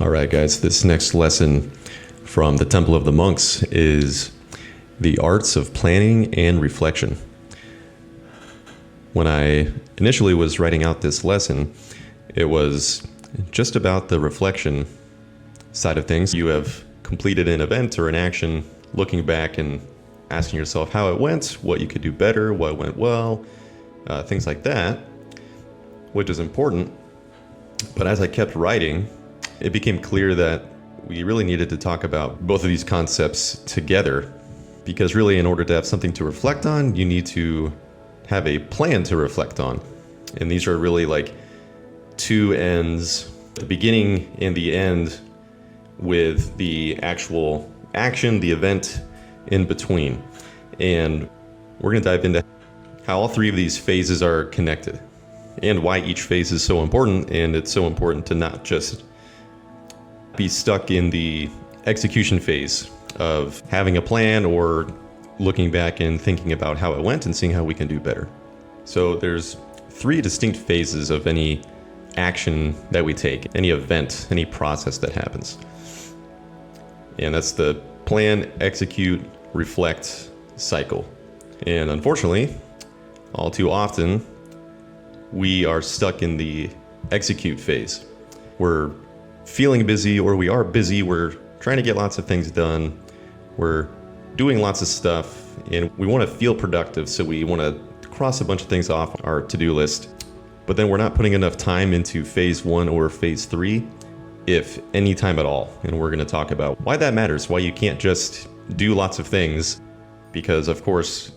All right, guys, this next lesson from the Temple of the Monks is the arts of planning and reflection. When I initially was writing out this lesson, it was just about the reflection side of things. You have completed an event or an action, looking back and asking yourself how it went, what you could do better, what went well, things like that, which is important. But as I kept writing, it became clear that we really needed to talk about both of these concepts together, because really in order to have something to reflect on, you need to have a plan to reflect on. And these are really like two ends, the beginning and the end, with the actual action, the event in between. And we're going to dive into how all three of these phases are connected and why each phase is so important. And it's so important to not just be stuck in the execution phase of having a plan or looking back and thinking about how it went and seeing how we can do better. So there's three distinct phases of any action that we take, any event, any process that happens. And that's the plan, execute, reflect cycle. And unfortunately, all too often, we are stuck in the execute phase. We're feeling busy, or we are busy, we're trying to get lots of things done, we're doing lots of stuff, and we want to feel productive, so we want to cross a bunch of things off our to-do list. But then we're not putting enough time into phase one or phase three, if any time at all. And we're going to talk about why that matters, why you can't just do lots of things, because of course,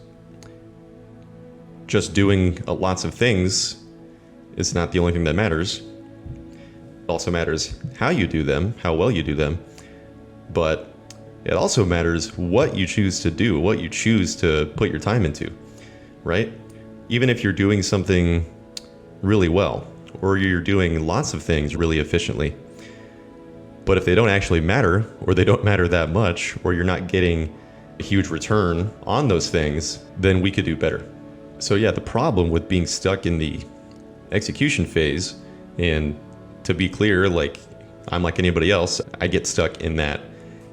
just doing lots of things is not the only thing that matters. It also matters how you do them, how well you do them, but it also matters what you choose to do, what you choose to put your time into, right? Even if you're doing something really well, or you're doing lots of things really efficiently, but if they don't actually matter, or they don't matter that much, or you're not getting a huge return on those things, then we could do better. So yeah, the problem with being stuck in the execution phase, and to be clear, like I'm like anybody else, I get stuck in that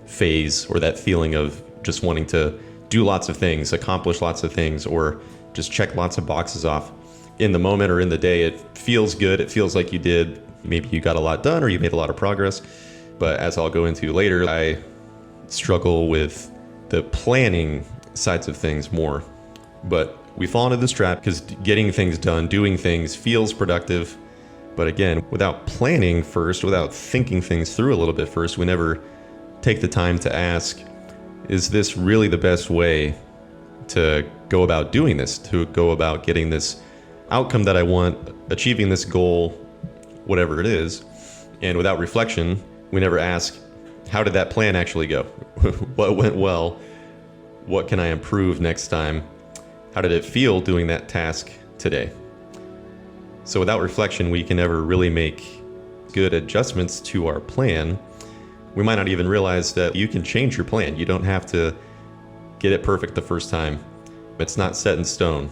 phase or that feeling of just wanting to do lots of things, accomplish lots of things, or just check lots of boxes off. In the moment or in the day, it feels good. It feels like you did, maybe you got a lot done or you made a lot of progress. But as I'll go into later, I struggle with the planning sides of things more. But we fall into this trap because getting things done, doing things feels productive. But again, without planning first, without thinking things through a little bit first, we never take the time to ask, is this really the best way to go about doing this, to go about getting this outcome that I want, achieving this goal, whatever it is? And without reflection, we never ask, how did that plan actually go? What went well? What can I improve next time? How did it feel doing that task today? So without reflection, we can never really make good adjustments to our plan. We might not even realize that you can change your plan. You don't have to get it perfect the first time. It's not set in stone.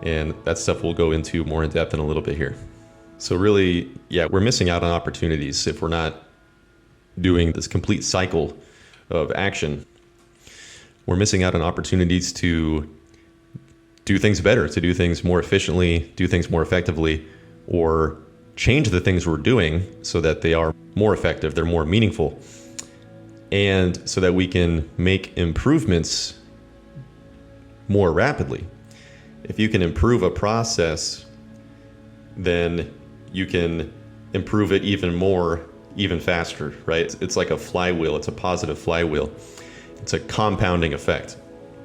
And that stuff we'll go into more in depth in a little bit here. So really, yeah, we're missing out on opportunities if we're not doing this complete cycle of action. We're missing out on opportunities to do things better, to do things more efficiently, do things more effectively, or change the things we're doing so that they are more effective, they're more meaningful, and so that we can make improvements more rapidly. If you can improve a process, then you can improve it even more, even faster, right? It's like a flywheel. It's a positive flywheel. It's a compounding effect.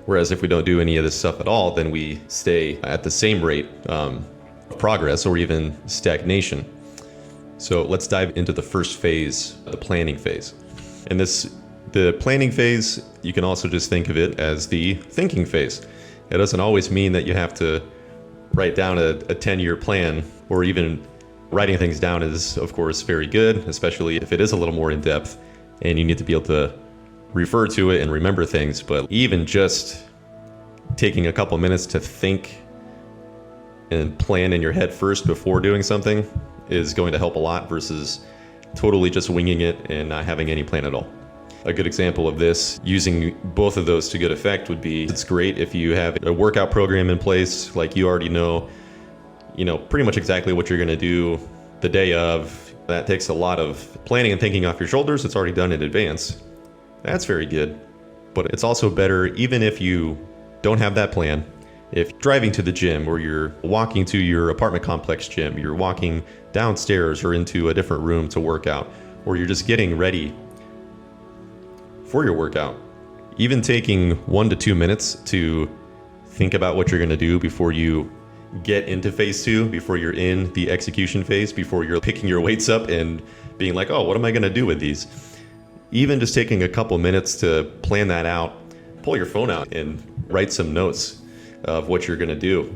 Whereas if we don't do any of this stuff at all, then we stay at the same rate of progress or even stagnation. So let's dive into the first phase, the planning phase. And the planning phase, you can also just think of it as the thinking phase. It doesn't always mean that you have to write down a 10-year plan, or even writing things down is, of course, very good, especially if it is a little more in depth and you need to be able to refer to it and remember things. But even just taking a couple minutes to think and plan in your head first before doing something is going to help a lot, versus totally just winging it and not having any plan at all. A good example of this, using both of those to good effect, would be it's great if you have a workout program in place, like you already know, pretty much exactly what you're going to do the day of. That takes a lot of planning and thinking off your shoulders. It's already done in advance. That's very good. But it's also better even if you don't have that plan. If driving to the gym, or you're walking to your apartment complex gym, you're walking downstairs or into a different room to work out, or you're just getting ready for your workout, even taking 1 to 2 minutes to think about what you're going to do before you get into phase 2, before you're in the execution phase, before you're picking your weights up and being like, oh, what am I going to do with these? Even just taking a couple minutes to plan that out, pull your phone out and write some notes of what you're going to do.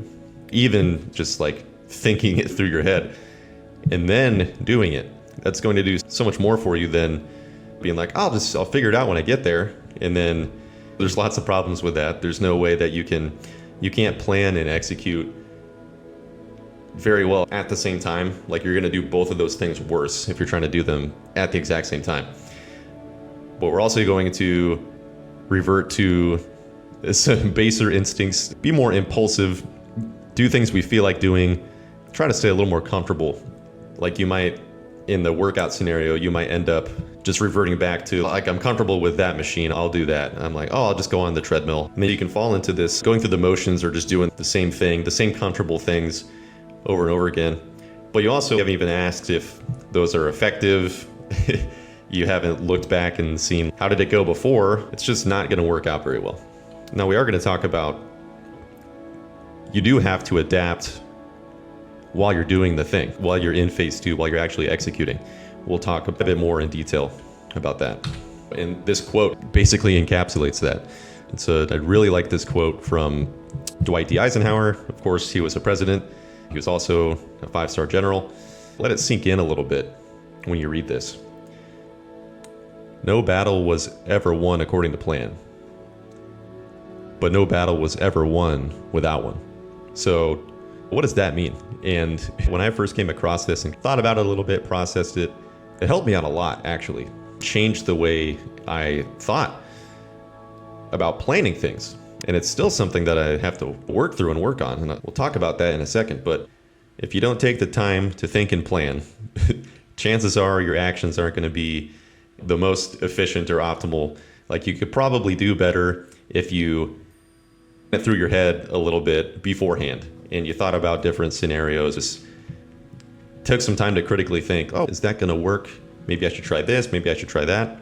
Even just like thinking it through your head and then doing it. That's going to do so much more for you than being like, I'll figure it out when I get there. And then there's lots of problems with that. There's no way that you can't plan and execute very well at the same time. Like, you're going to do both of those things worse if you're trying to do them at the exact same time. But we're also going to revert to some baser instincts, be more impulsive, do things we feel like doing, try to stay a little more comfortable. Like, you might, in the workout scenario, you might end up just reverting back to, like, I'm comfortable with that machine, I'll do that. And I'm like, oh, I'll just go on the treadmill. And then you can fall into this going through the motions or just doing the same thing, the same comfortable things over and over again. But you also haven't even asked if those are effective. You haven't looked back and seen how did it go before. It's just not going to work out very well. Now, we are going to talk about, you do have to adapt while you're doing the thing, while you're in phase 2, while you're actually executing. We'll talk a bit more in detail about that. And this quote basically encapsulates that. And so I really like this quote from Dwight D. Eisenhower. Of course, he was a president. He was also a 5-star general. Let it sink in a little bit when you read this. No battle was ever won according to plan, but no battle was ever won without one. So what does that mean? And when I first came across this and thought about it a little bit, processed it, it helped me out a lot, actually. Changed the way I thought about planning things. And it's still something that I have to work through and work on. And we'll talk about that in a second. But if you don't take the time to think and plan, chances are your actions aren't going to be the most efficient or optimal. Like, you could probably do better if you went through your head a little bit beforehand and you thought about different scenarios, just took some time to critically think, oh, is that going to work? Maybe I should try this, maybe I should try that.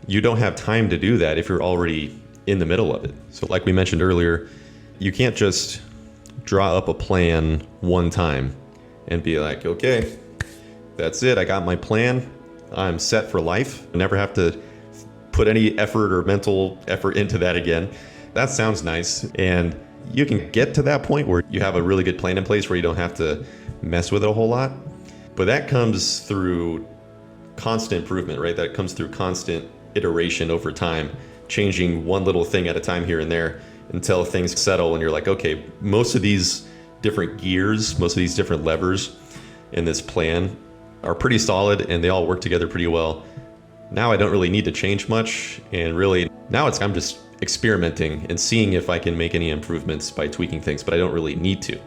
You don't have time to do that if you're already in the middle of it. So like we mentioned earlier, you can't just draw up a plan one time and be like, okay, that's it, I got my plan, I'm set for life. I never have to put any effort or mental effort into that again. That sounds nice. And you can get to that point where you have a really good plan in place where you don't have to mess with it a whole lot. But that comes through constant improvement, right? That comes through constant iteration over time, changing one little thing at a time here and there until things settle and you're like, okay, most of these different gears, most of these different levers in this plan are pretty solid and they all work together pretty well. Now I don't really need to change much, and really now I'm just experimenting and seeing if I can make any improvements by tweaking things, but I don't really need to.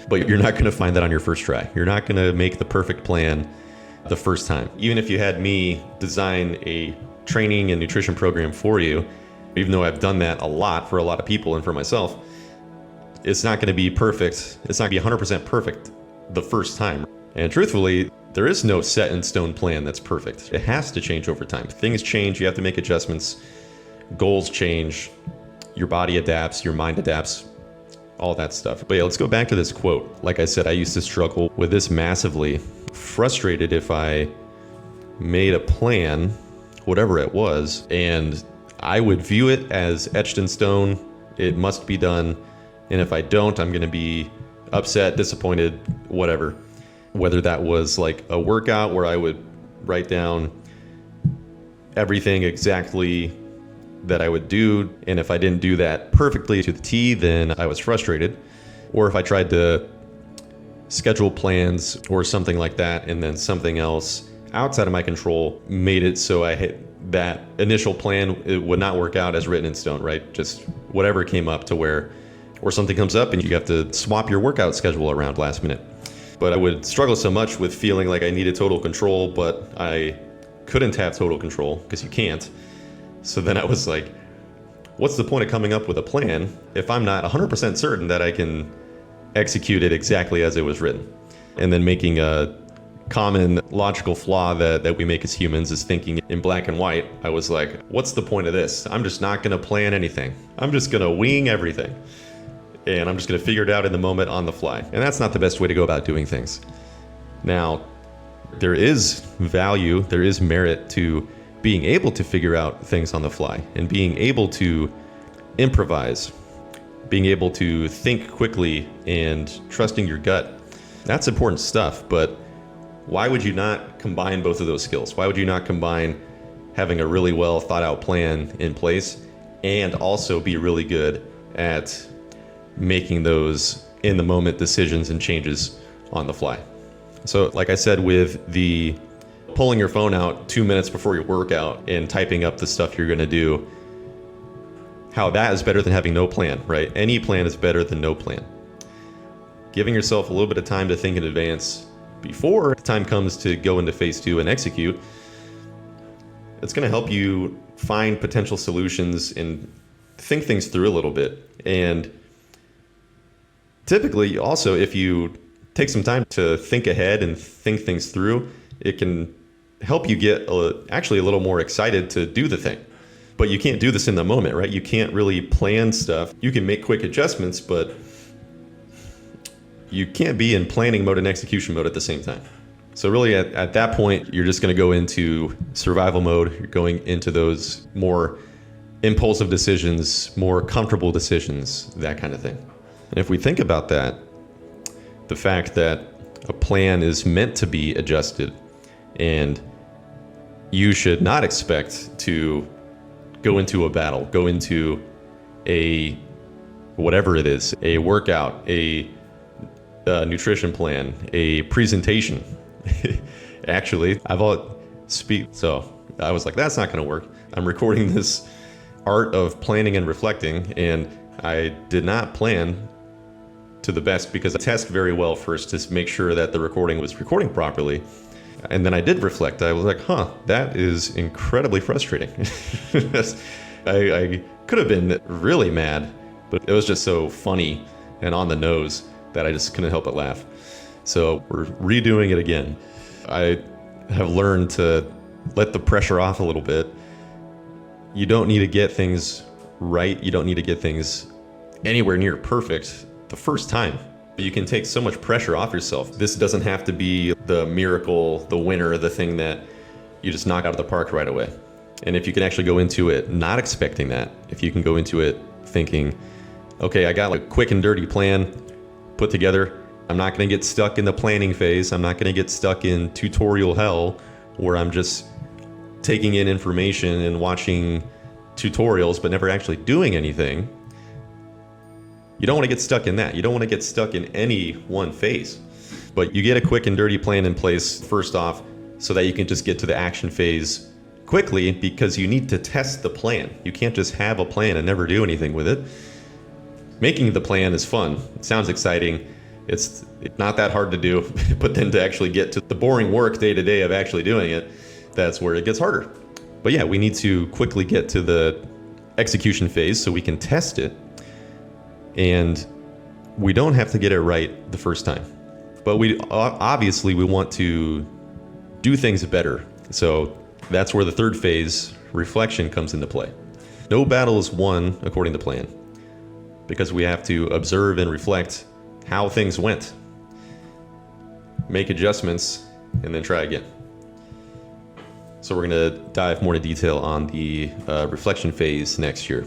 But you're not going to find that on your first try. You're not going to make the perfect plan the first time. Even if you had me design a training and nutrition program for you, even though I've done that a lot for a lot of people and for myself, it's not going to be perfect. It's not going to be 100% perfect the first time. And truthfully, there is no set in stone plan that's perfect. It has to change over time. Things change, you have to make adjustments, goals change, your body adapts, your mind adapts, all that stuff. But yeah, let's go back to this quote. Like I said, I used to struggle with this massively. Frustrated if I made a plan, whatever it was, and I would view it as etched in stone. It must be done. And if I don't, I'm going to be upset, disappointed, whatever. Whether that was like a workout where I would write down everything exactly that I would do, and if I didn't do that perfectly to the T, then I was frustrated. Or if I tried to schedule plans or something like that, and then something else outside of my control made it so I hit that initial plan, it would not work out as written in stone, right? Just whatever came up to where, or something comes up and you have to swap your workout schedule around last minute. But I would struggle so much with feeling like I needed total control, but I couldn't have total control because you can't. So then I was like, what's the point of coming up with a plan if I'm not 100% certain that I can execute it exactly as it was written? And then making a common logical flaw that we make as humans is thinking in black and white. I was like, what's the point of this? I'm just not going to plan anything. I'm just going to wing everything. And I'm just going to figure it out in the moment on the fly. And that's not the best way to go about doing things. Now, there is value, there is merit to being able to figure out things on the fly and being able to improvise, being able to think quickly and trusting your gut. That's important stuff, but why would you not combine both of those skills? Why would you not combine having a really well thought out plan in place and also be really good at making those in the moment decisions and changes on the fly? So like I said, with the pulling your phone out 2 minutes before your workout and typing up the stuff you're going to do, how that is better than having no plan, right? Any plan is better than no plan. Giving yourself a little bit of time to think in advance before the time comes to go into phase 2 and execute, it's going to help you find potential solutions and think things through a little bit. And typically also, if you take some time to think ahead and think things through, it can help you get actually a little more excited to do the thing. But you can't do this in the moment, right? You can't really plan stuff. You can make quick adjustments, but you can't be in planning mode and execution mode at the same time. So really at that point, you're just going to go into survival mode. You're going into those more impulsive decisions, more comfortable decisions, that kind of thing. And if we think about that, the fact that a plan is meant to be adjusted and you should not expect to go into a battle, go into a whatever it is, a workout, a nutrition plan, a presentation. Actually, so I was like, that's not going to work. I'm recording this art of planning and reflecting, and I did not plan to the best because I test very well first to make sure that the recording was recording properly. And then I did reflect. I was like, that is incredibly frustrating. I could have been really mad, but it was just so funny and on the nose that I just couldn't help but laugh. So we're redoing it again. I have learned to let the pressure off a little bit. You don't need to get things right. You don't need to get things anywhere near perfect the first time. But you can take so much pressure off yourself. This doesn't have to be the miracle, the winner, the thing that you just knock out of the park right away. And if you can actually go into it not expecting that, if you can go into it thinking, okay, I got like a quick and dirty plan put together. I'm not going to get stuck in the planning phase. I'm not going to get stuck in tutorial hell where I'm just taking in information and watching tutorials but never actually doing anything. You don't want to get stuck in that. You don't want to get stuck in any one phase. But you get a quick and dirty plan in place first off so that you can just get to the action phase quickly, because you need to test the plan. You can't just have a plan and never do anything with it. Making the plan is fun. It sounds exciting. It's not that hard to do, but then to actually get to the boring work day to day of actually doing it, that's where it gets harder. But yeah, we need to quickly get to the execution phase so we can test it. And we don't have to get it right the first time. But we obviously want to do things better. So that's where the third phase, reflection, comes into play. No battle is won according to plan, because we have to observe and reflect how things went, make adjustments, and then try again. So we're going to dive more into detail on the reflection phase next year.